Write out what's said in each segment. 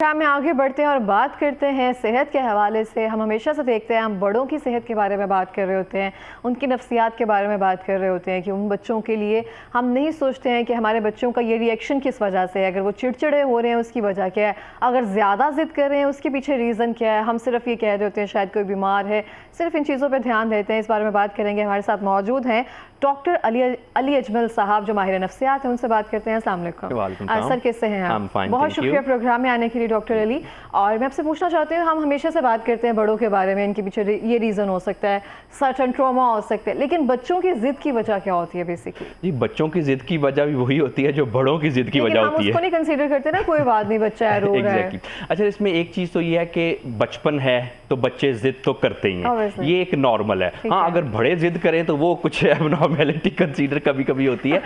में आगे बढ़ते हैं और बात करते हैं सेहत के हवाले से। हम हमेशा से देखते हैं, हम बड़ों की सेहत के बारे में बात कर रहे होते हैं, उनकी नफ्सियात के बारे में बात कर रहे होते हैं कि उन बच्चों के लिए हम नहीं सोचते हैं कि हमारे बच्चों का ये रिएक्शन किस वजह से है, अगर वो चिड़चिड़े हो रहे हैं उसकी वजह क्या है, अगर ज़्यादा ज़िद कर रहे हैं उसके पीछे रीज़न क्या है। हम सिर्फ ये कह रहे होते हैं शायद कोई बीमार है, सिर्फ इन चीज़ों पर ध्यान देते हैं। इस बारे में बात करेंगे। हमारे साथ मौजूद हैं डॉक्टर अली अजमल साहब जो माहिर नफ्सियात हैं, उनसे बात करते हैं। अस्सलाम वालेकुम सर, कैसे हैं आप? बहुत शुक्रिया प्रोग्राम में आने के लिए डॉक्टर अली। और मैं आपसे पूछना चाहती हूँ, हम हमेशा से बात करते हैं बड़ों के बारे में, इनके पीछे ये रीज़न हो सकता है, सर्टन ट्रॉमा हो सकता है, लेकिन बच्चों की जिद की वजह क्या होती है बेसिकली? जी, बच्चों की जिद की वजह भी वही होती है जो बड़ों की जिद की वजह होती है। उसको नहीं कंसीडर करते ना, कोई बात नहीं, बच्चा है, रो रहा है। अच्छा, इसमें एक चीज़ तो ये है कि बचपन है तो बच्चे जिद तो करते ही हैं, ये एक नॉर्मल है। हाँ, अगर बड़े जिद करें तो वो कुछ एबनॉर्मेलिटी कंसीडर कभी कभी होती है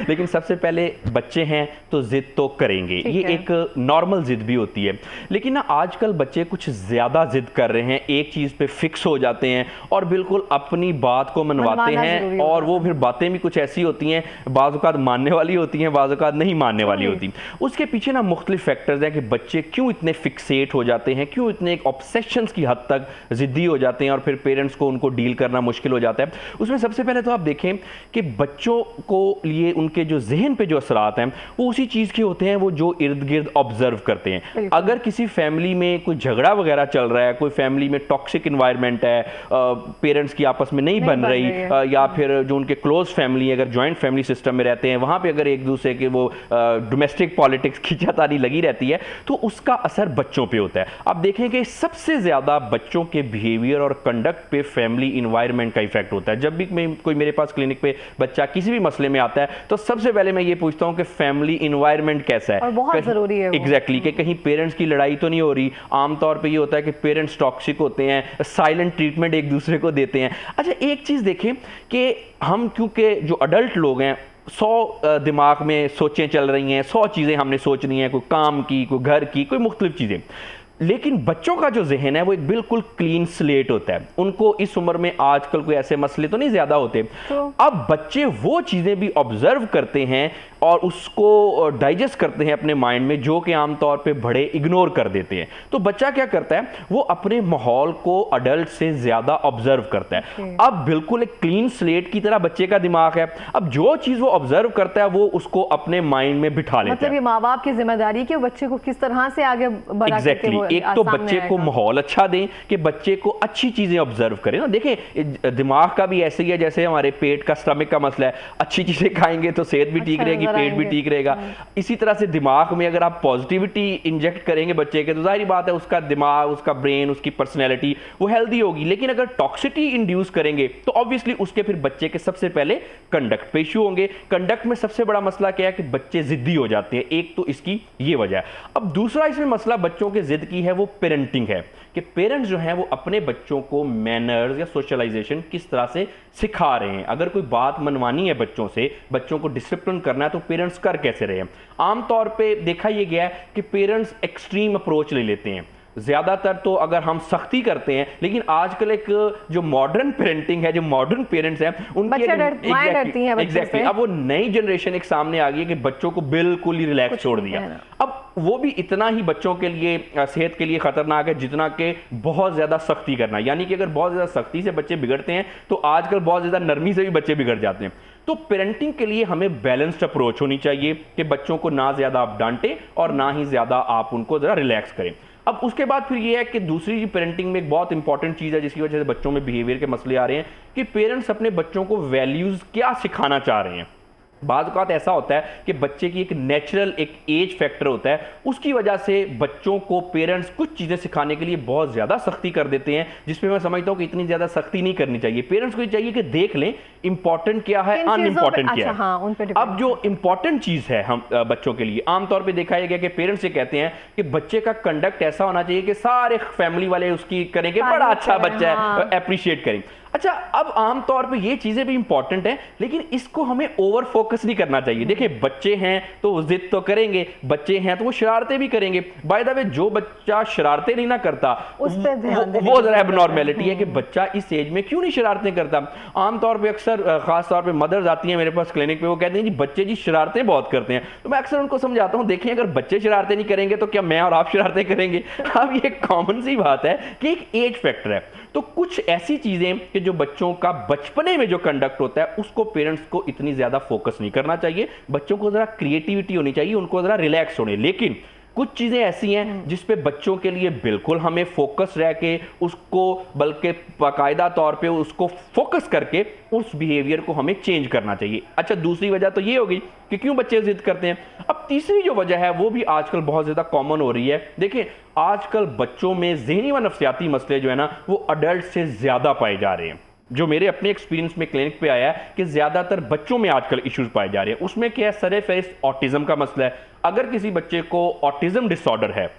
लेकिन सबसे पहले बच्चे हैं तो जिद तो करेंगे, ये एक नॉर्मल जिद भी होती है। लेकिन ना आजकल बच्चे कुछ ज़्यादा जिद कर रहे हैं, एक चीज़ पे फिक्स हो जाते हैं और बिल्कुल अपनी बात को मनवाते हैं, और वो फिर बातें भी कुछ ऐसी होती हैं, बाज़ औक़ात मानने वाली होती हैं, बाज़ औक़ात नहीं मानने वाली होती। उसके पीछे ना मुख्तलिफ फैक्टर्स हैं कि बच्चे क्यों इतने फिक्सेट हो जाते हैं, क्यों इतने एक ऑब्सेशंस की हद तक ज़िद्दी हो जाते हैं और फिर पेरेंट्स को उनको डील करना मुश्किल हो जाता है। उसमें सबसे पहले तो आप देखें कि बच्चों को लिए उनके जो जहन पे जो असरात हैं वो उसी चीज़ के होते हैं वो जो इर्द गिर्द ऑब्जर्व करते हैं। अगर किसी फैमिली में कोई झगड़ा वगैरह चल रहा है, कोई फैमिली में टॉक्सिक इन्वायरमेंट है, पेरेंट्स की आपस में नहीं बन रही, या फिर जो उनके क्लोज फैमिली अगर जॉइंट फैमिली सिस्टम में रहते हैं, वहाँ पे अगर एक दूसरे के वो डोमेस्टिक पॉलिटिक्स खींचातानी लगी रहती है, तो उसका असर बच्चों पे होता है। आप देखें कि सबसे ज़्यादा बच्चों के बिहेवियर और कंडक्ट पे फैमिली इन्वायरमेंट का इफेक्ट होता है। जब भी कोई मेरे पास क्लिनिक पे बच्चा किसी भी मसले में आता है तो सबसे पहले मैं ये पूछता हूँ कि फैमिली इन्वायरमेंट कैसा है, और बहुत जरूरी है एग्जैक्टली कि कहीं पेरेंट्स की लड़ाई तो नहीं हो रही। आमतौर पे ये होता है कि पेरेंट्स टॉक्सिक होते हैं, साइलेंट ट्रीटमेंट एक दूसरे को देते हैं। अच्छा, एक चीज़ देखें कि हम क्योंकि जो अडल्ट लोग हैं 100 दिमाग में सोचें चल रही हैं, 100 चीज़ें हमने सोचनी है, कोई काम की, कोई घर की, कोई मुख्तलिफ चीज़ें, लेकिन बच्चों का जो जहन है वो एक बिल्कुल क्लीन स्लेट होता है। उनको इस उम्र में आजकल कोई ऐसे मसले तो नहीं ज़्यादा होते, अब बच्चे वो चीज़ें भी ऑब्जर्व करते हैं और उसको डाइजेस्ट करते हैं अपने माइंड में, जो कि आमतौर पे बड़े इग्नोर कर देते हैं। तो बच्चा क्या करता है, वो अपने माहौल को अडल्ट से ज़्यादा ऑब्जर्व करता है। अब बिल्कुल एक क्लीन स्लेट की तरह बच्चे का दिमाग है, अब जो चीज़ वो ऑब्जर्व करता है वो उसको अपने माइंड में बिठा लेता है। मतलब ये माँ बाप की जिम्मेदारी कि बच्चे को किस तरह से आगे बढ़ा के एक तो बच्चे को माहौल अच्छा दें कि बच्चे को अच्छी चीजें ऑब्जर्व करें ना। देखें, दिमाग का भी ऐसे ही है जैसे हमारे पेट का, स्टमक का मसला है, अच्छी चीजें खाएंगे तो सेहत भी ठीक रहेगी, पेट भी ठीक रहेगा। इसी तरह से दिमाग में अगर आप पॉजिटिविटी इंजेक्ट करेंगे बच्चे के, तो जाहिर बात है उसका दिमाग, उसका ब्रेन, उसकी पर्सनैलिटी वो हेल्दी होगी। लेकिन अगर टॉक्सिटी इंड्यूस करेंगे तो ऑब्वियसली उसके फिर बच्चे के सबसे पहले कंडक्ट पे इशू होंगे। कंडक्ट में सबसे बड़ा मसला क्या है कि बच्चे जिद्दी हो जाते हैं, एक तो इसकी ये वजह है। अब दूसरा इसमें मसला बच्चों के जिद की है वो पेरेंटिंग है कि पेरेंट्स जो हैं वो अपने बच्चों को मैनर्स या सोशलाइजेशन किस तरह से सिखा रहे हैं। अगर कोई बात मनवानी है बच्चों से, बच्चों को डिसिप्लिन करना है, तो पेरेंट्स कर कैसे रहे हैं। आमतौर पे देखा ये गया है कि पेरेंट्स एक्सट्रीम अप्रोच ले लेते हैं। ज़्यादातर तो अगर हम सख्ती करते हैं, लेकिन आजकल एक जो मॉडर्न पेरेंटिंग है, जो मॉडर्न पेरेंट्स हैं उनकी एग्जैक्टली अब वो नई जनरेशन एक सामने आ गई है कि बच्चों को बिल्कुल ही रिलैक्स छोड़ दिया। अब वो भी इतना ही बच्चों के लिए, सेहत के लिए खतरनाक है जितना कि बहुत ज़्यादा सख्ती करना। यानी कि अगर बहुत ज़्यादा सख्ती से बच्चे बिगड़ते हैं तो आजकल बहुत ज़्यादा नरमी से भी बच्चे बिगड़ जाते हैं। तो पेरेंटिंग के लिए हमें बैलेंस्ड अप्रोच होनी चाहिए कि बच्चों को ना ज़्यादा आप डांटें और ना ही ज़्यादा आप उनको ज़रा रिलैक्स करें। अब उसके बाद फिर ये है कि दूसरी पेरेंटिंग में एक बहुत इंपॉर्टेंट चीज़ है जिसकी वजह से बच्चों में बिहेवियर के मसले आ रहे हैं कि पेरेंट्स अपने बच्चों को वैल्यूज़ क्या सिखाना चाह रहे हैं। बाज़ औक़ात ऐसा होता है कि बच्चे की एक नेचुरल एक एज फैक्टर होता है, उसकी वजह से बच्चों को पेरेंट्स कुछ चीज़ें सिखाने के लिए बहुत ज़्यादा सख्ती कर देते हैं, जिसमें मैं समझता हूँ कि इतनी ज़्यादा सख्ती नहीं करनी चाहिए। पेरेंट्स को ये चाहिए कि देख लें इंपॉर्टेंट क्या है, अनइम्पॉर्टेंट क्या है। हाँ, अब जो इंपॉर्टेंट चीज़ है हम बच्चों के लिए आमतौर पर देखा गया कि पेरेंट्स ये कहते हैं कि बच्चे का कंडक्ट ऐसा होना चाहिए कि सारे फैमिली वाले उसकी करें कि बड़ा अच्छा बच्चा है, अप्रिशिएट करें। अच्छा, अब आमतौर पे ये चीजें भी इंपॉर्टेंट है, लेकिन इसको हमें ओवर फोकस नहीं करना चाहिए। देखिए, बच्चे हैं तो वो जिद तो करेंगे, बच्चे हैं तो वो शरारतें भी करेंगे। बाय द वे, जो बच्चा शरारतें नहीं ना करता उस पे ध्यान वो जरा एबनॉर्मेलिटी है कि बच्चा इस एज में क्यों नहीं शरारतें करता। आमतौर पे अक्सर खास तौर पे मदर्स आती हैं मेरे पास क्लिनिक पे, वो कहते हैं जी बच्चे जी शरारतें बहुत करते हैं। तो मैं अक्सर उनको समझाता हूँ, देखिए अगर बच्चे शरारतें नहीं करेंगे तो क्या मैं और आप शरारतें करेंगे? अब ये कॉमन सी बात है कि एक एज फैक्टर है। तो कुछ ऐसी चीजें कि जो बच्चों का बचपने में जो कंडक्ट होता है उसको पेरेंट्स को इतनी ज्यादा फोकस नहीं करना चाहिए। बच्चों को जरा क्रिएटिविटी होनी चाहिए, उनको जरा रिलैक्स होने। लेकिन कुछ चीजें ऐसी हैं जिस पे बच्चों के लिए बिल्कुल हमें फोकस रह के उसको, बल्कि बाकायदा तौर पे उसको फोकस करके उस बिहेवियर को हमें चेंज करना चाहिए। अच्छा, दूसरी वजह तो ये होगी कि क्यों बच्चे जिद करते हैं। अब तीसरी जो वजह है वो भी आजकल बहुत ज्यादा कॉमन हो रही है। देखिए, आजकल बच्चों में ज़हनी व नफ्सियाती मसले जो है ना वो अडल्ट से ज्यादा पाए जा रहे हैं। जो मेरे अपने एक्सपीरियंस में क्लिनिक पे आया है कि ज्यादातर बच्चों में आजकल इश्यूज पाए जा रहे हैं। उसमें क्या है, सरे फहरिस्त ऑटिज्म का मसला है। अगर किसी बच्चे को ऑटिज्म डिसऑर्डर है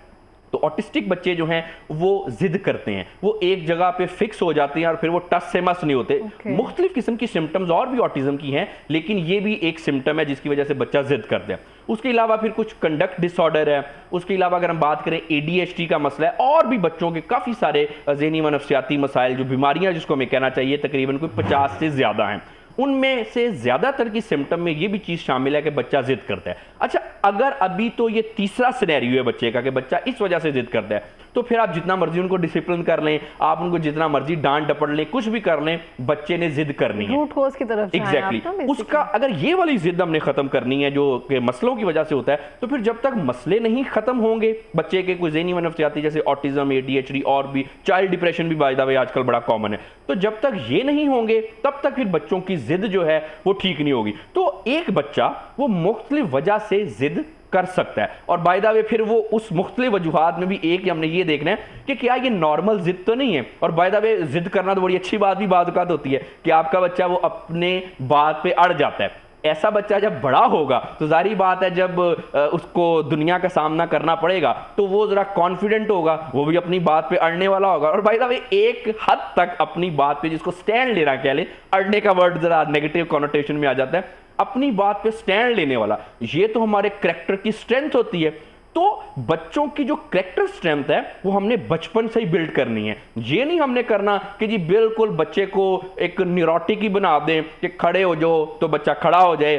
तो ऑटिस्टिक बच्चे जो हैं वो जिद करते हैं, वो एक जगह पे फिक्स हो जाते हैं और फिर वो टस से मस नहीं होते। मुख्तलिफ किस्म की सिम्टम्स और भी ऑटिज्म की हैं, लेकिन ये भी एक सिम्टम है जिसकी वजह से बच्चा जिद करते हैं। उसके अलावा फिर कुछ कंडक्ट डिसऑर्डर है। उसके अलावा अगर हम बात करें ADHD का मसला है, और भी बच्चों के काफ़ी सारे ज़हनी व नफ्सियाती मसाइल, जो बीमारियां जिसको हमें कहना चाहिए तकरीबन कोई 50 से ज़्यादा हैं। उनमें से ज्यादातर की सिम्टम में ये भी चीज शामिल है कि बच्चा जिद करता है। अच्छा, अगर अभी तो ये तीसरा सिनेरियो है बच्चे का कि बच्चा इस वजह से जिद करता है, तो फिर आप जितना मर्जी उनको डिसिप्लिन कर लें, आप उनको जितना मर्जी डांट डपट लें, कुछ भी कर लें, बच्चे ने जिद करनी है। रूट कोज की तरफ एग्जैक्टली उसका अगर ये वाली जिद हमने खत्म करनी है जो कि मसलों की वजह से होता है, तो फिर जब तक मसले नहीं खत्म होंगे बच्चे के कोई ज़हनी व नफ्सियाती जैसे ऑटिज्म, ADHD और भी चाइल्ड डिप्रेशन भी बाय द वे आजकल बड़ा कॉमन है, तो जब तक ये नहीं होंगे तब तक फिर बच्चों की जिद जो है वो ठीक नहीं होगी। तो एक बच्चा वो मुख्तलिफ वजह से जिद कर सकता है, और बाय द वे फिर वो उस मुख्तलिफ वजूहात में भी एक हमने ये देखना है कि क्या ये नॉर्मल जिद तो नहीं है। और बाय द वे जिद करना तो बड़ी अच्छी बात भी बाद औक़ात होती है कि आपका बच्चा वो अपने बात पे अड़ जाता है। ऐसा बच्चा जब बड़ा होगा तो जारी बात है जब उसको दुनिया का सामना करना पड़ेगा तो वो जरा कॉन्फिडेंट होगा, वो भी अपनी बात पे अड़ने वाला होगा। और भाई साहब एक हद तक अपनी बात पे, जिसको स्टैंड लेना कह ले, अड़ने का वर्ड जरा नेगेटिव कॉनोटेशन में आ जाता है, अपनी बात पे स्टैंड लेने वाला, ये तो हमारे कैरेक्टर की स्ट्रेंथ होती है। तो बच्चों की जो कैरेक्टर स्ट्रेंथ है वो हमने बचपन से ही बिल्ड करनी है। ये नहीं हमने करना कि जी बिल्कुल बच्चे को एक न्यूरोटिक ही बना दें कि खड़े हो जाओ तो बच्चा खड़ा हो जाए,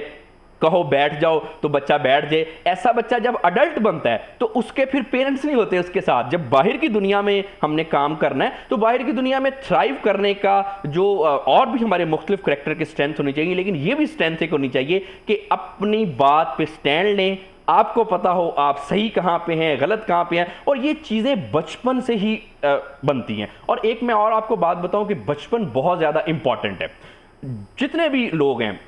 कहो बैठ जाओ तो बच्चा बैठ जाए। ऐसा बच्चा जब अडल्ट बनता है तो उसके फिर पेरेंट्स नहीं होते उसके साथ। जब बाहर की दुनिया में हमने काम करना है तो बाहर की दुनिया में थ्राइव करने का जो और भी हमारे मुख्तलिफ करैक्टर की स्ट्रेंथ होनी चाहिए, लेकिन ये भी स्ट्रेंथ एक होनी चाहिए कि अपनी बात पे स्टैंड लें, आपको पता हो आप सही कहाँ पे हैं, गलत कहाँ पे हैं, और ये चीज़ें बचपन से ही बनती हैं। और एक मैं और आपको बात बताऊं कि बचपन बहुत ज़्यादा इंपॉर्टेंट है। जितने भी लोग हैं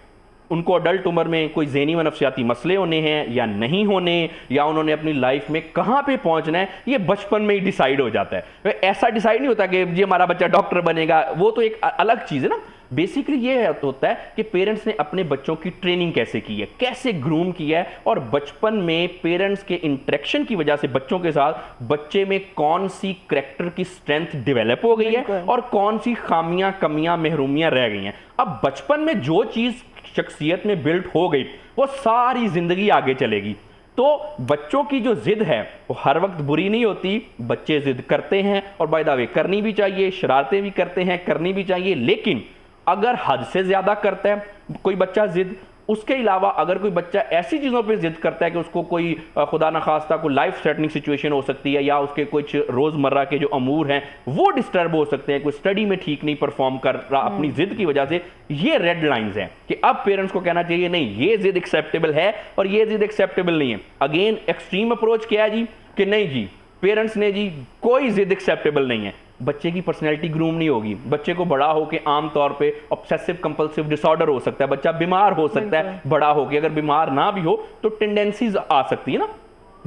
उनको अडल्ट उम्र में कोई ज़हनी व नफ्सियाती मसले होने हैं या नहीं होने, या उन्होंने अपनी लाइफ में कहाँ पे पहुँचना है, ये बचपन में ही डिसाइड हो जाता है। ऐसा डिसाइड नहीं होता कि जी हमारा बच्चा डॉक्टर बनेगा, वो तो एक अलग चीज़ है ना। बेसिकली ये होता है कि पेरेंट्स ने अपने बच्चों की ट्रेनिंग कैसे की है, कैसे ग्रूम किया है, और बचपन में पेरेंट्स के इंटरेक्शन की वजह से बच्चों के साथ बच्चे में कौन सी करैक्टर की स्ट्रेंथ डेवलप हो गई है और कौन सी खामियां, कमियां, महरूमियां रह गई हैं। अब बचपन में जो चीज़ शख्सियत में बिल्ड हो गई वो सारी जिंदगी आगे चलेगी। तो बच्चों की जो जिद है वो हर वक्त बुरी नहीं होती। बच्चे जिद करते हैं और बाय द वे करनी भी चाहिए, शरारतें भी करते हैं, करनी भी चाहिए, लेकिन अगर हद से ज्यादा करता है कोई बच्चा जिद, उसके अलावा अगर कोई बच्चा ऐसी चीज़ों पे जिद करता है कि उसको कोई खुदा न खास्ता कोई लाइफ थ्रेटनिंग सिचुएशन हो सकती है, या उसके कुछ रोज़मर्रा के जो अमूर हैं वो डिस्टर्ब हो सकते हैं, कोई स्टडी में ठीक नहीं परफॉर्म कर रहा अपनी जिद की वजह से, ये रेड लाइंस हैं कि अब पेरेंट्स को कहना चाहिए नहीं ये जिद एक्सेप्टेबल है और ये जिद एक्सेप्टेबल नहीं है। अगेन एक्सट्रीम अप्रोच क्या है जी कि नहीं जी पेरेंट्स ने जी कोई जिद एक्सेप्टेबल नहीं है, बच्चे की पर्सनैलिटी ग्रूम नहीं होगी, बच्चे को बड़ा होकर आमतौर पे ऑब्सेसिव कंपल्सिव डिसऑर्डर हो सकता है, बच्चा बीमार हो सकता है बड़ा होकर, अगर बीमार ना भी हो तो टेंडेंसीज आ सकती है ना,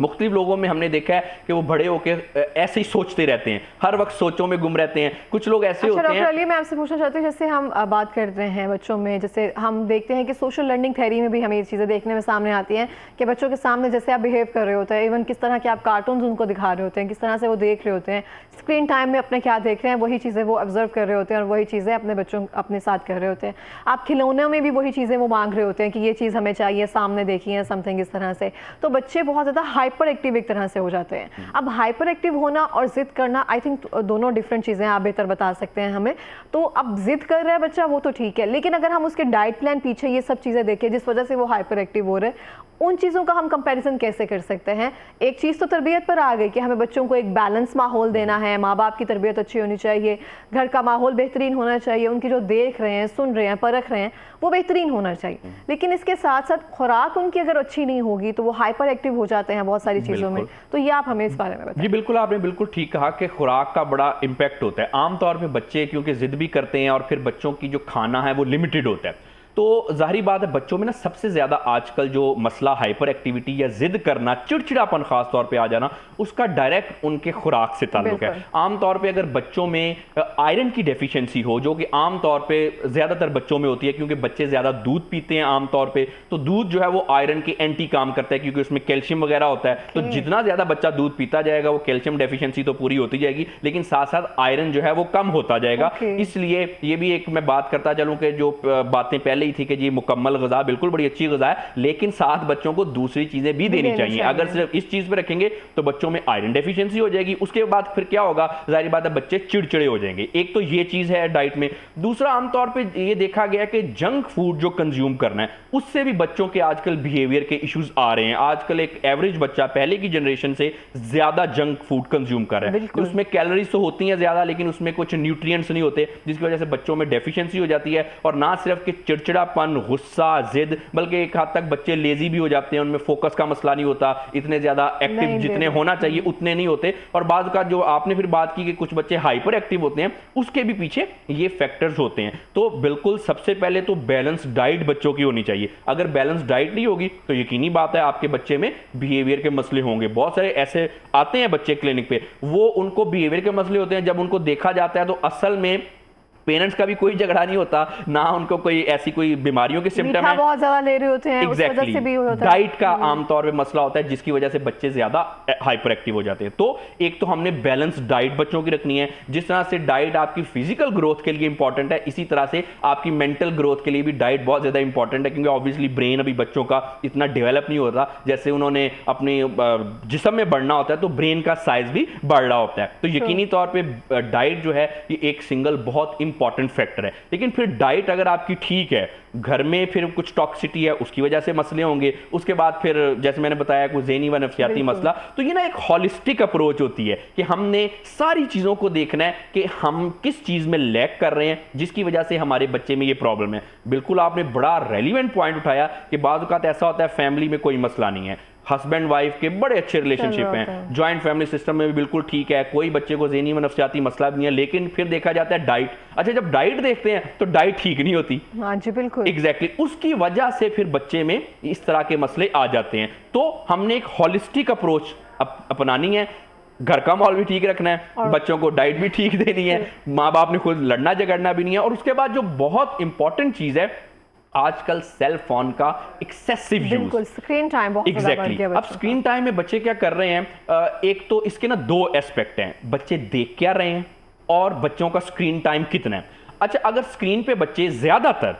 मुख्तलिफ लोगों में हमने देखा है कि वो बड़े होकर ऐसे ही सोचते रहते हैं, हर वक्त सोचों में गुम रहते हैं। कुछ लोग ऐसे होते हैं। डॉक्टर अली, मैं आपसे पूछना चाहती हूँ, जैसे हम बात करते हैं बच्चों में, जैसे हम देखते हैं कि सोशल लर्निंग थ्योरी में भी हमें ये चीज़ें देखने में सामने आती हैं कि बच्चों के सामने जैसे आप बिहेव कर रहे होते हैं, इवन किस तरह के आप कार्टून्स उनको दिखा रहे होते हैं, किस तरह से वो देख रहे होते हैं, स्क्रीन टाइम में अपने क्या देख रहे हैं, वही चीज़ें वो ऑब्जर्व कर रहे होते हैं और वही चीज़ें अपने बच्चों अपने साथ कर रहे होते हैं। आप खिलौनों में भी वही चीज़ें वो मांग रहे होते हैं कि ये चीज़ हमें चाहिए, सामने देखिए, समथिंग इस तरह से। तो बच्चे बहुत ज़्यादा हाइपर एक्टिव एक तरह से हो जाते हैं। अब हाइपर एक्टिव होना और जिद करना, आई थिंक दोनों डिफरेंट चीज़ें, आप बेहतर बता सकते हैं हमें। तो अब जिद कर रहा है बच्चा, वो तो ठीक है, लेकिन अगर हम उसके डाइट प्लान पीछे ये सब चीज़ें देखें जिस वजह से वो हाइपर एक्टिव हो रहे हैं, उन चीज़ों का हम कंपैरिजन कैसे कर सकते हैं? एक चीज़ तो तरबियत पर आ गई कि हमें बच्चों को एक बैलेंस माहौल देना है, माँ बाप की तरबियत अच्छी होनी चाहिए, घर का माहौल बेहतरीन होना चाहिए, उनकी जो देख रहे हैं, सुन रहे हैं, परख रहे हैं, वो बेहतरीन होना चाहिए। लेकिन इसके साथ साथ खुराक उनकी अगर अच्छी नहीं होगी तो वो हाइपर एक्टिव हो जाते हैं बहुत सारी चीज़ों में। तो ये आप हमें इस बारे में बताएं। जी बिल्कुल, आपने बिल्कुल ठीक कहा कि खुराक का बड़ा इम्पैक्ट होता है। आमतौर पे बच्चे क्योंकि जिद भी करते हैं और फिर बच्चों की जो खाना है वो लिमिटेड होता है, तो जाहिर बात है बच्चों में ना सबसे ज्यादा आजकल जो मसला हाइपर एक्टिविटी या जिद करना, चिड़चिड़ापन खास तौर पे आ जाना, उसका डायरेक्ट उनके खुराक से ताल्लुक है। आमतौर पे अगर बच्चों में आयरन की डेफिशिएंसी हो, जो कि आमतौर पे ज्यादातर बच्चों में होती है क्योंकि बच्चे ज्यादा दूध पीते हैं आमतौर पे, तो दूध जो है वो आयरन के एंटी काम करता है क्योंकि उसमें कैल्शियम वगैरह होता है। तो जितना ज्यादा बच्चा दूध पीता जाएगा वो कैल्शियम डेफिशिएंसी तो पूरी होती जाएगी, लेकिन साथ साथ आयरन जो है वो कम होता जाएगा। इसलिए ये भी एक मैं बात करता चलूं कि जो बातें पहले थी कि जी मुकम्मल ग़िज़ा बिल्कुल बड़ी अच्छी ग़िज़ा है, लेकिन साथ बच्चों को दूसरी चीजें भी देनी चाहिए। अगर सिर्फ इस चीज पे रखेंगे तो बच्चों में आयरन डेफिशिएंसी हो जाएगी, उसके बाद फिर क्या होगा, जाहिर बात है बच्चे चिड़चिड़े हो जाएंगे। एक तो ये चीज है डाइट में। दूसरा, आमतौर पे ये देखा गया कि जंक फूड जो कंज्यूम करना है उससे भी बच्चों के आजकल बिहेवियर के इश्यूज आ रहे हैं। आजकल एक एवरेज बच्चा पहले की जनरेशन से ज्यादा जंक फूड कंज्यूम कर रहा है। उसमें कैलोरीज तो होती हैं ज्यादा, लेकिन उसमें कुछ न्यूट्रिएंट्स नहीं होते, जिसकी वजह से बच्चों में डेफिशिएंसी हो जाती है। और ना सिर्फ कि चिड़चिड़ापन, गुस्सा, जिद, बल्कि एक हद तक बच्चे लेजी भी हो जाते हैं, उनमें फोकस का मसला नहीं होता, इतने ज्यादा एक्टिव जितने होना चाहिए उतने नहीं होते। और बाद का जो आपने फिर बात की कि कुछ बच्चे हाइपर एक्टिव होते हैं, उसके भी पीछे ये फैक्टर्स होते हैं। तो बिल्कुल सबसे पहले तो बैलेंस डाइट बच्चों की होनी चाहिए। अगर बैलेंस डाइट नहीं होगी तो यकीनी बात है आपके बच्चे में बिहेवियर के मसले होंगे। बहुत सारे ऐसे आते हैं बच्चे क्लिनिक पे, वो उनको बिहेवियर के मसले होते हैं, जब उनको देखा जाता है तो असल में पेरेंट्स का भी कोई झगड़ा नहीं होता, ना उनको कोई ऐसी कोई बीमारियों के सिम्टम है, बहुत ज्यादा ले रहे होते हैं, exactly. उस वजह से भी होता है। डाइट का आमतौर पे मसला होता है जिसकी वजह से बच्चे ज्यादा हाइपर एक्टिव हो जाते हैं। तो एक तो हमने बैलेंस डाइट बच्चों की रखनी है। जिस तरह से डाइट आपकी फिजिकल ग्रोथ के लिए इंपॉर्टेंट है, इसी तरह से आपकी मेंटल ग्रोथ के लिए भी डाइट बहुत ज्यादा इंपॉर्टेंट है, क्योंकि ऑब्वियसली ब्रेन अभी बच्चों का इतना डेवलप नहीं होता। जैसे उन्होंने अपने जिस्म में बढ़ना होता है तो ब्रेन का साइज भी बढ़ रहा होता है। तो यकीनी तौर पर डाइट जो है ये एक सिंगल बहुत इंपॉर्टेंट फैक्टर है। लेकिन फिर डाइट अगर आपकी ठीक है, घर में फिर कुछ टॉक्सिटी है उसकी वजह से मसले होंगे, उसके बाद फिर जैसे मैंने बताया कोई ज़हनी व नफ्सियाती मसला, तो ये ना एक हॉलिस्टिक अप्रोच होती है कि हमने सारी चीज़ों को देखना है कि हम किस चीज़ में लैक कर रहे हैं जिसकी वजह से हमारे बच्चे में ये प्रॉब्लम है। बिल्कुल आपने बड़ा रेलिवेंट पॉइंट उठाया कि बाज़ औक़ात ऐसा होता है फैमिली में कोई मसला नहीं है, हस्बैंड वाइफ के बड़े अच्छे रिलेशनशिप हैं, जॉइंट फैमिली सिस्टम में भी बिल्कुल ठीक है, कोई बच्चे को ज़हनी व नफ्सियाती मसला भी नहीं है, लेकिन फिर देखा जाता है डाइट। अच्छा, जब डाइट देखते हैं तो डाइट ठीक नहीं होती। हाँ जी बिल्कुल, एग्जैक्टली उसकी वजह से फिर बच्चे में इस तरह के मसले आ जाते हैं। तो हमने एक हॉलिस्टिक अप्रोच अपनानी है, घर का माहौल भी ठीक रखना है, बच्चों को डाइट भी ठीक देनी है, माँ बाप ने खुद लड़ना झगड़ना भी नहीं है। और उसके बाद जो बहुत इंपॉर्टेंट चीज है, आजकल सेल फोन का एक्सेसिव यूज, स्क्रीन टाइम बहुत एग्जैक्टली। अब स्क्रीन टाइम में बच्चे क्या कर रहे हैं, एक तो इसके ना दो एस्पेक्ट हैं, बच्चे देख क्या रहे हैं और बच्चों का स्क्रीन टाइम कितना है। अच्छा, अगर स्क्रीन पे बच्चे ज्यादातर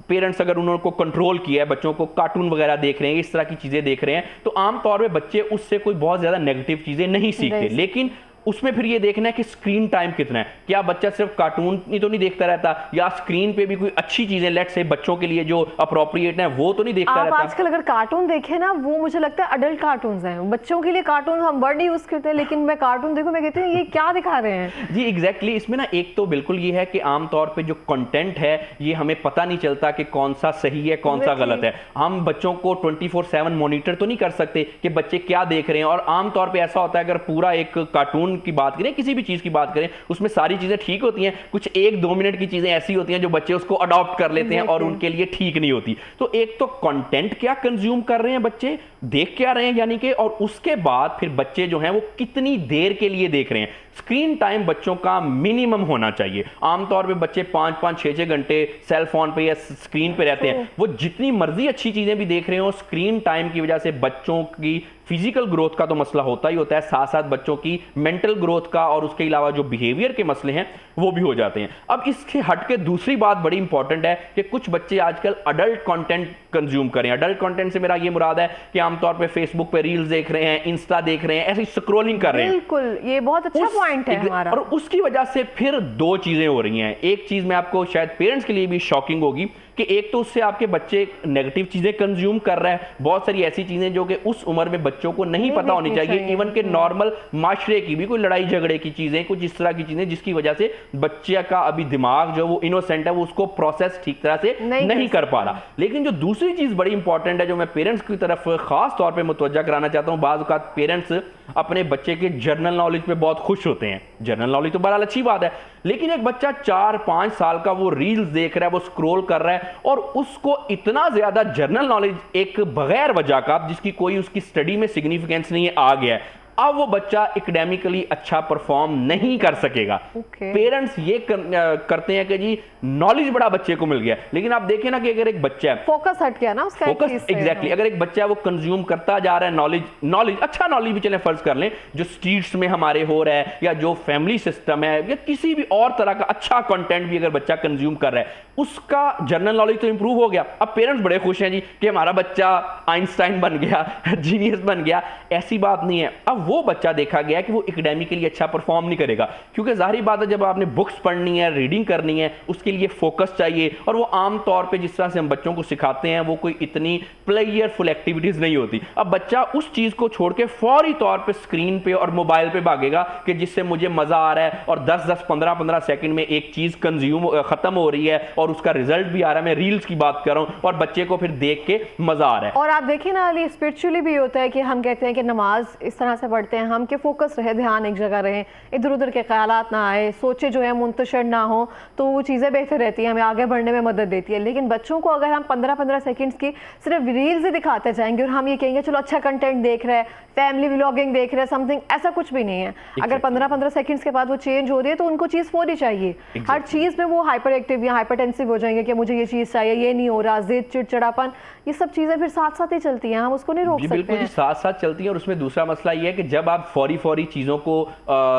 पेरेंट्स अगर उनको कंट्रोल किया है, बच्चों को कार्टून वगैरह देख रहे हैं, इस तरह की चीजें देख रहे हैं, तो आमतौर पे बच्चे उससे कोई बहुत ज्यादा नेगेटिव चीजें नहीं सीखते। लेकिन उसमें फिर ये देखना है कि स्क्रीन टाइम कितना है, क्या बच्चा सिर्फ कार्टून ही तो नहीं देखता रहता, या स्क्रीन पे भी कोई अच्छी चीजें लेट्स से बच्चों के लिए जो अप्रोप्रिएट है वो तो नहीं देखता रहता। आजकल अगर कार्टून देखे ना, वो मुझे लगता है अडल्ट कार्टून हैं, बच्चों के लिए कार्टून हम वर्ड यूज करते हैं, लेकिन मैं कार्टून देखूं मैं कहती हूँ ये क्या दिखा रहे हैं। जी एग्जैक्टली, इसमें ना एक तो बिल्कुल ये है कि आमतौर पर जो कंटेंट है ये हमें पता नहीं चलता कि कौन सा सही है कौन सा गलत है। हम बच्चों को 24/7 मॉनिटर तो नहीं कर सकते कि बच्चे क्या देख रहे हैं। और आमतौर पर ऐसा होता है अगर पूरा एक कार्टून की बात करें, किसी भी चीज़ की बात करें, उसमें सारी चीज़ें ठीक होती हैं, कुछ 1-2 मिनट की चीज़ें ऐसी होती हैं जो बच्चे उसको अडॉप्ट कर लेते हैं और उनके लिए ठीक नहीं होती। तो एक तो कंटेंट क्या कंज्यूम कर रहे हैं बच्चे, देख क्या रहे हैं यानी कि, और उसके बाद फिर बच्चे जो हैं वो कितनी देर के लिए देख रहे हैं। स्क्रीन टाइम बच्चों का मिनिमम होना चाहिए। आमतौर पे बच्चे 5-5, 6-6 घंटे सेल फोन पे या स्क्रीन पे रहते हैं। वो जितनी मर्जी अच्छी चीजें भी देख रहे हो, स्क्रीन टाइम की वजह से बच्चों की फिजिकल ग्रोथ का तो मसला होता ही होता है, साथ साथ बच्चों की मेंटल ग्रोथ का और उसके अलावा जो बिहेवियर के मसले हैं वो भी हो जाते हैं। अब इसके हट के दूसरी बात बड़ी इंपॉर्टेंट है कि कुछ बच्चे आजकल अडल्ट कंटेंट कंज्यूम करें। अडल्ट कंटेंट से मेरा ये मुराद है कि आमतौर पे फेसबुक पे रील्स देख रहे हैं, इंस्टा देख रहे हैं, ऐसी स्क्रॉलिंग कर रहे हैं। बिल्कुल, ये बहुत अच्छा पॉइंट है हमारा। और उसकी वजह से फिर दो चीजें हो रही हैं। एक चीज में आपको शायद पेरेंट्स के लिए भी शॉकिंग होगी कि एक तो उससे आपके बच्चे नेगेटिव चीजें कंज्यूम कर रहे हैं, बहुत सारी ऐसी चीजें जो कि उस उम्र में बच्चों को नहीं पता होनी चाहिए। इवन के नॉर्मल माशरे की भी कोई लड़ाई झगड़े की चीजें, कुछ इस तरह की चीजें जिसकी वजह से बच्चे का अभी दिमाग जो वो इनोसेंट है वो उसको प्रोसेस ठीक तरह से नहीं कर पा रहा। लेकिन जो दूसरी चीज बड़ी इंपॉर्टेंट है जो मैं पेरेंट्स की तरफ खास तौर पर मुतवज्जा कराना चाहता हूं, बाज़ औक़ात पेरेंट्स अपने बच्चे के जर्नल नॉलेज पे बहुत खुश होते हैं। जर्नल नॉलेज तो बहरहाल अच्छी बात है, लेकिन एक बच्चा 4-5 साल का वो रील्स देख रहा है, वो स्क्रॉल कर रहा है और उसको इतना ज्यादा जर्नल नॉलेज एक बगैर वजह का, जिसकी कोई उसकी स्टडी में सिग्निफिकेंस नहीं है, आ गया है। अब वो बच्चा एकेडमिकली अच्छा परफॉर्म नहीं कर सकेगा। पेरेंट्स ये करते हैं कि जी नॉलेज बड़ा बच्चे को मिल गया, लेकिन आप देखें ना कि अगर एक बच्चा फोकस हट गया ना उसका, फोकस एग्जैक्टली, अगर एक बच्चा वो कंज्यूम करता जा रहा है नॉलेज अच्छा नॉलेज भी चले फर्ज कर लें जो स्ट्रीट्स में हमारे हो रहा है या जो फैमिली सिस्टम है या किसी भी और तरह का अच्छा कंटेंट भी अगर बच्चा कंज्यूम कर रहा है, उसका जनरल नॉलेज तो इंप्रूव हो गया। अब पेरेंट्स बड़े खुश हैं जी कि हमारा बच्चा आइंस्टाइन बन गया, जीनियस बन गया। ऐसी बात नहीं है। अब वो बच्चा देखा गया कि वो एकेडमिकली अच्छा परफॉर्म नहीं करेगा, क्योंकि जाहिर बात है जब आपने बुक्स पढ़नी है, रीडिंग करनी है, उसके लिए फोकस चाहिए। और वो आम तौर पे जिस तरह से हम बच्चों को सिखाते हैं वो कोई इतनी प्लेयरफुल एक्टिविटीज नहीं होती। अब बच्चा उस चीज को छोड़ के फौरी तौर पे स्क्रीन पे और मोबाइल पे भागेगा कि जिससे मुझे मजा आ रहा है, और 10-10, 15-15 सेकंड में एक चीज कंज्यूम खत्म हो रही है और उसका रिजल्ट भी आ रहा है। मैं रील्स की बात कर रहा हूं और बच्चे को फिर देख के मजा आ रहा है। और आप देखिए ना अली, स्पिरिचुअली भी होता है कि हम कहते हैं कि नमाज इस तरह से पढ़ते हैं हम कि फोकस रहे, ध्यान एक जगह रहे, इधर उधर के ख्यालात ना आए, सोचे जो है मुंतशिर ना हो, तो वो चीज़ें बेहतर रहती हैं, हमें आगे बढ़ने में मदद देती है। लेकिन बच्चों को अगर हम 15-15 सेकंड्स की सिर्फ रील्स ही दिखाते जाएंगे और हम ये कहेंगे चलो अच्छा कंटेंट देख रहे हैं, फैमिली व्लॉगिंग देख रहे हैं, समथिंग, ऐसा कुछ भी नहीं है। अगर 15-15 सेकंड्स के बाद वो चेंज हो रही है तो उनको चीज़ फौरी चाहिए। हर चीज़ में वो हाइपर एक्टिव या हाइपरटेंसिव हो जाएंगे कि मुझे ये चीज़ चाहिए, ये नहीं हो रहा, जिद, चिड़चिड़ापन, ये सब चीज़ें फिर साथ साथ ही चलती हैं, हम उसको नहीं रोक सकते। बिल्कुल साथ साथ चलती हैं। और उसमें दूसरा मसला ये है कि जब आप फौरी चीजों को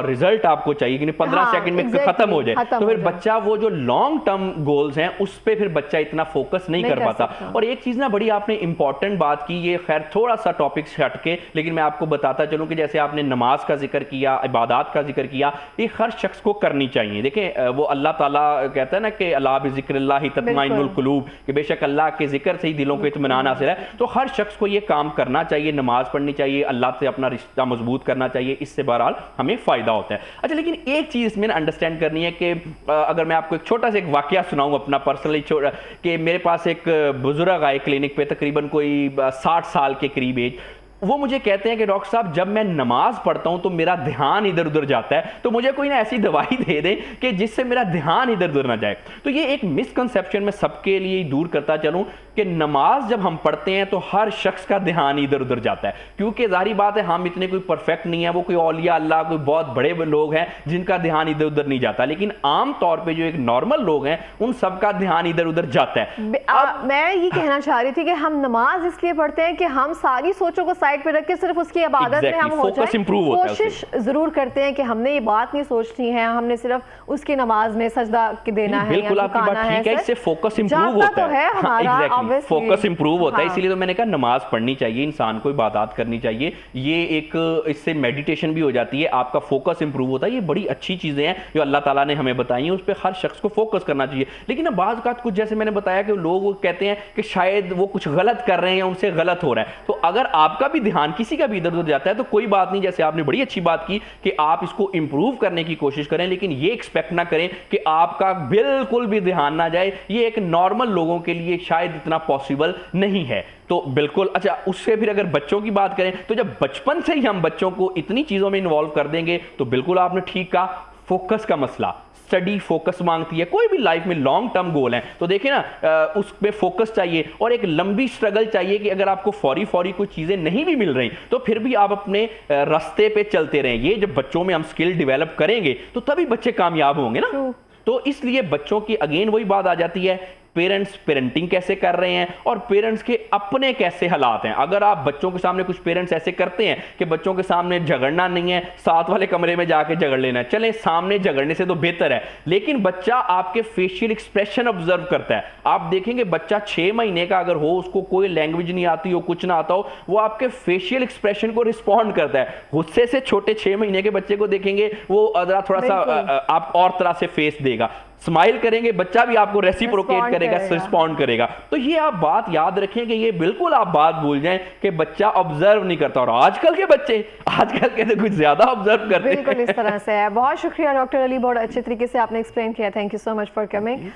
रिजल्ट आपको चाहिए कि 15 सेकंड में खत्म हो जाए, तो फिर बच्चा वो जो लॉन्ग टर्म गोल्स हैं उस पे फिर बच्चा इतना फोकस नहीं कर पाता। और एक चीज ना बड़ी आपने इंपॉर्टेंट बात की, ये खैर थोड़ा सा टॉपिक से हटके, लेकिन मैं आपको बताता चलूं कि जैसे आपने नमाज का जिक्र किया, इबादत का जिक्र किया, ये हर शख्स को करनी चाहिए। देखें वो अल्लाह ताला कहता है ना कि अला बिज़िक्रिल्लाहि तत्मइन्नुल कुलूब, कि बेशक अल्लाह के जिक्र से ही दिलों को इत्मीनान हासिल है। तो हर शख्स को ये काम करना चाहिए, नमाज पढ़नी चाहिए, अल्लाह से अपना रिश्ता मजबूत करना चाहिए, इससे बहरहाल हमें फ़ायदा होता है। अच्छा, लेकिन एक चीज़ इसमें अंडरस्टैंड करनी है कि अगर मैं आपको एक छोटा सा एक वाकया सुनाऊं अपना पर्सनली, कि मेरे पास एक बुजुर्ग आए क्लिनिक पे, तकरीबन कोई 60 साल के करीब एज। वो मुझे कहते हैं कि डॉक्टर साहब जब मैं नमाज पढ़ता हूं तो मेरा ध्यान इधर उधर जाता है, तो मुझे कोई ना ऐसी दवाई दे दे कि जिससे मेरा ध्यान इधर उधर ना जाए। तो ये एक मिसकंसेप्शन मैं सबके लिए दूर करता चलूं कि नमाज जब हम पढ़ते हैं तो हर शख्स का ध्यान इधर उधर जाता है, क्योंकि जाहिर बात है हम इतने कोई परफेक्ट नहीं है, वो कोई औलिया अल्लाह कोई बहुत बड़े लोग हैं जिनका ध्यान इधर उधर नहीं जाता, लेकिन आम तौर पर जो एक नॉर्मल लोग हैं उन सबका ध्यान इधर उधर जाता है। मैं ये कहना चाह रही थी कि हम नमाज इसलिए पढ़ते हैं कि हम सारी सोचों को साइड पे रख के सिर्फ उसकी इबादत में हम हो जाएं। कोशिश जरूर करते हैं कि हमने ये बात नहीं सोचनी है, हमने सिर्फ उसकी नमाज में सजदा देना है। बिल्कुल आपकी बात ठीक है, इससे फोकस इंप्रूव होता है, एग्जैक्टली फोकस इंप्रूव होता है। इसीलिए तो मैंने कहा नमाज पढ़नी चाहिए, इंसान को इबादत करनी चाहिए, ये एक इससे मेडिटेशन भी हो जाती है, आपका फोकस इंप्रूव होता है। ये बड़ी अच्छी चीजें हैं जो अल्लाह ताला ने हमें बताई हैं, उस पर हर शख्स को फोकस करना चाहिए। लेकिन अब बाज़ औक़ात कुछ जैसे मैंने बताया कि लोग कहते हैं कि शायद वो कुछ गलत कर रहे हैं या उनसे गलत हो रहा है, तो अगर आपका भी भी ध्यान किसी का भी इधर उधर जाता है तो कोई बात नहीं, जैसे आपने बड़ी अच्छी बात की कि आप इसको इंप्रूव करने की कोशिश करें, लेकिन ये एक्सपेक्ट ना करें कि आपका बिल्कुल भी ध्यान ना जाए। ये एक नॉर्मल लोगों के लिए शायद इतना पॉसिबल नहीं है। तो बिल्कुल अच्छा, उससे फिर अगर बच्चों की बात करें तो जब बचपन से ही हम बच्चों को इतनी चीजों में इन्वॉल्व कर देंगे तो बिल्कुल आपने ठीक कहा, फोकस का मसला, स्टडी फोकस मांगती है। कोई भी लाइफ में लॉन्ग टर्म गोल है तो देखिए ना, उस पे फोकस चाहिए और एक लंबी स्ट्रगल चाहिए कि अगर आपको फौरी कोई चीजें नहीं भी मिल रही तो फिर भी आप अपने रास्ते पे चलते रहें। ये जब बच्चों में हम स्किल डेवलप करेंगे तो तभी बच्चे कामयाब होंगे ना। तो इसलिए बच्चों की अगेन वही बात आ जाती है, पेरेंट्स पेरेंटिंग कैसे कर रहे हैं और पेरेंट्स के अपने कैसे हालात हैं। अगर आप बच्चों के सामने, कुछ पेरेंट्स ऐसे करते हैं कि बच्चों के सामने झगड़ना नहीं है, साथ वाले कमरे में जाके झगड़ लेना है, चले सामने झगड़ने से तो बेहतर है, लेकिन बच्चा आपके फेशियल एक्सप्रेशन ऑब्जर्व करता है। आप देखेंगे बच्चा 6 महीने का अगर हो, उसको कोई लैंग्वेज नहीं आती हो, कुछ ना आता हो, वो आपके फेशियल एक्सप्रेशन को रिस्पॉन्ड करता है। गुस्से से छोटे 6 महीने के बच्चे को देखेंगे वो थोड़ा सा आप और तरह से फेस देगा, स्माइल करेंगे बच्चा भी आपको रेसिप्रोकेट करेगा, रिस्पॉन्ड करेगा। तो ये आप बात याद रखें कि ये बिल्कुल आप बात भूल जाएं कि बच्चा ऑब्जर्व नहीं करता। और आजकल के बच्चे आजकल के तो कुछ ज्यादा ऑब्जर्व करते हैं। बिल्कुल इस तरह से है। बहुत शुक्रिया डॉक्टर अली, बहुत अच्छे तरीके से आपने एक्सप्लेन किया। Thank you so much for coming.